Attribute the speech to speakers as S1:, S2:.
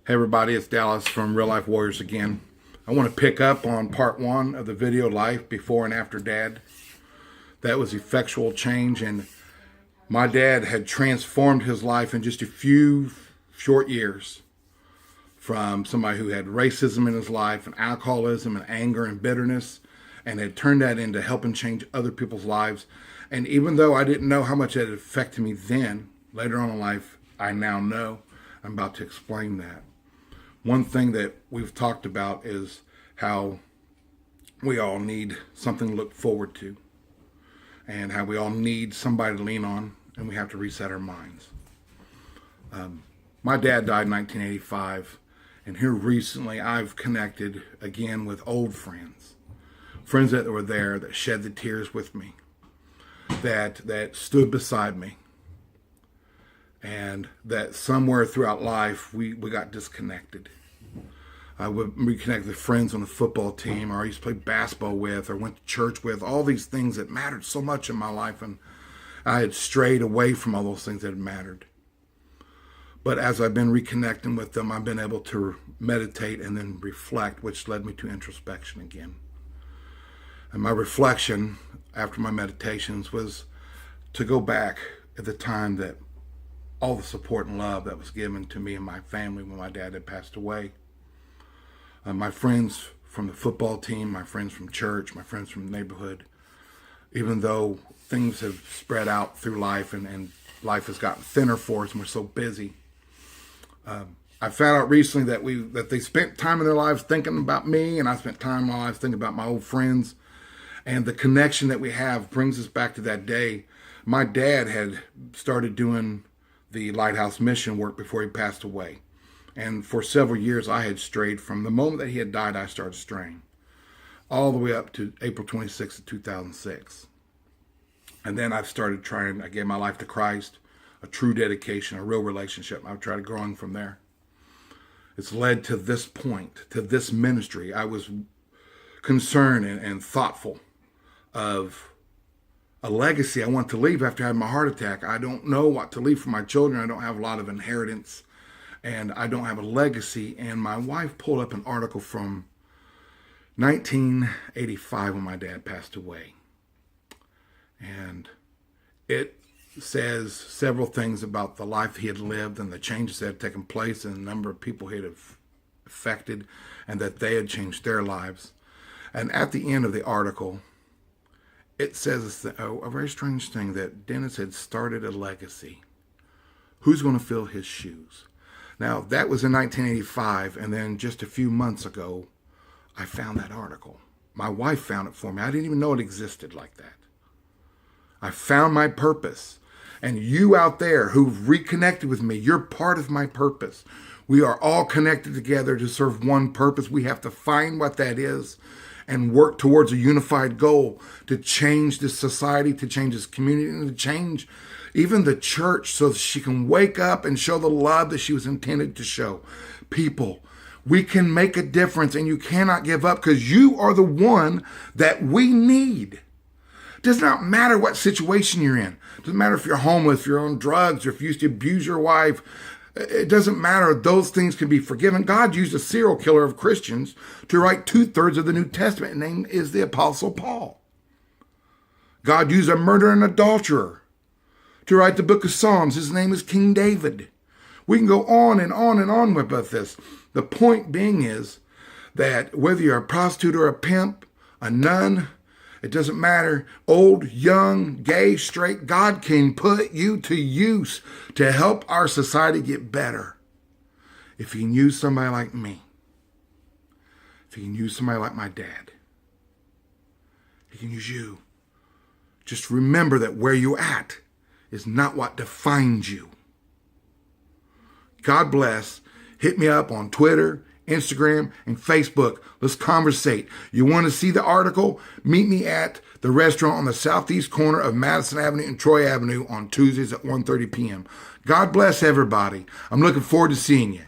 S1: Hey everybody, it's Dallas from Real Life Warriors again. I want to pick up on part one of the video Life Before and After Dad. That was effectual change, and my dad had transformed his life in just a few short years from somebody who had racism in his life and alcoholism and anger and bitterness, and had turned that into helping change other people's lives. And even though I didn't know how much it had affected me then, later on in life, I now know. I'm about to explain that. One thing that we've talked about is how we all need something to look forward to, and how we all need somebody to lean on, and we have to reset our minds. My dad died in 1985, and here recently I've connected again with old friends that were there, that shed the tears with me, that stood beside me, and that somewhere throughout life we got disconnected. I would reconnect with friends on the football team, or I used to play basketball with, or went to church with, all these things that mattered so much in my life, and I had strayed away from all those things that had mattered. But as I've been reconnecting with them, I've been able to meditate and then reflect, which led me to introspection again. And my reflection after my meditations was to go back at the time that all the support and love that was given to me and my family when my dad had passed away. My friends from the football team, my friends from church, my friends from the neighborhood, even though things have spread out through life and life has gotten thinner for us and we're so busy. I found out recently that they spent time in their lives thinking about me, and I spent time in my life thinking about my old friends. And the connection that we have brings us back to that day. My dad had started doing the Lighthouse mission work before he passed away. And for several years, I had strayed. From the moment that he had died, I started straying, all the way up to April 26th of 2006. And then I gave my life to Christ, a true dedication, a real relationship. I've tried growing from there. It's led to this point, to this ministry. I was concerned and thoughtful of a legacy I want to leave after having my heart attack. I don't know what to leave for my children. I don't have a lot of inheritance, and I don't have a legacy. And my wife pulled up an article from 1985 when my dad passed away. And it says several things about the life he had lived and the changes that had taken place and the number of people he had affected, and that they had changed their lives. And at the end of the article, it says a very strange thing, that Dennis had started a legacy. Who's going to fill his shoes? Now, that was in 1985, and then just a few months ago, I found that article. My wife found it for me. I didn't even know it existed like that. I found my purpose. And you out there who've reconnected with me, you're part of my purpose. We are all connected together to serve one purpose. We have to find what that is and work towards a unified goal to change this society, to change this community, and to change even the church so that she can wake up and show the love that she was intended to show. People, we can make a difference, and you cannot give up, because you are the one that we need. It does not matter what situation you're in. It doesn't matter if you're homeless, if you're on drugs, or if you used to abuse your wife. It doesn't matter. Those things can be forgiven. God used a serial killer of Christians to write 2/3 of the New Testament. His name is the Apostle Paul. God used a murderer and adulterer to write the book of Psalms. His name is King David. We can go on and on and on about this. The point being is that whether you're a prostitute or a pimp, a nun, it doesn't matter, old, young, gay, straight, God can put you to use to help our society get better. If he can use somebody like me, if he can use somebody like my dad, he can use you. Just remember that where you're at is not what defines you. God bless. Hit me up on Twitter, Instagram, and Facebook. Let's conversate. You want to see the article? Meet me at the restaurant on the southeast corner of Madison Avenue and Troy Avenue on Tuesdays at 1:30 p.m. God bless everybody. I'm looking forward to seeing you.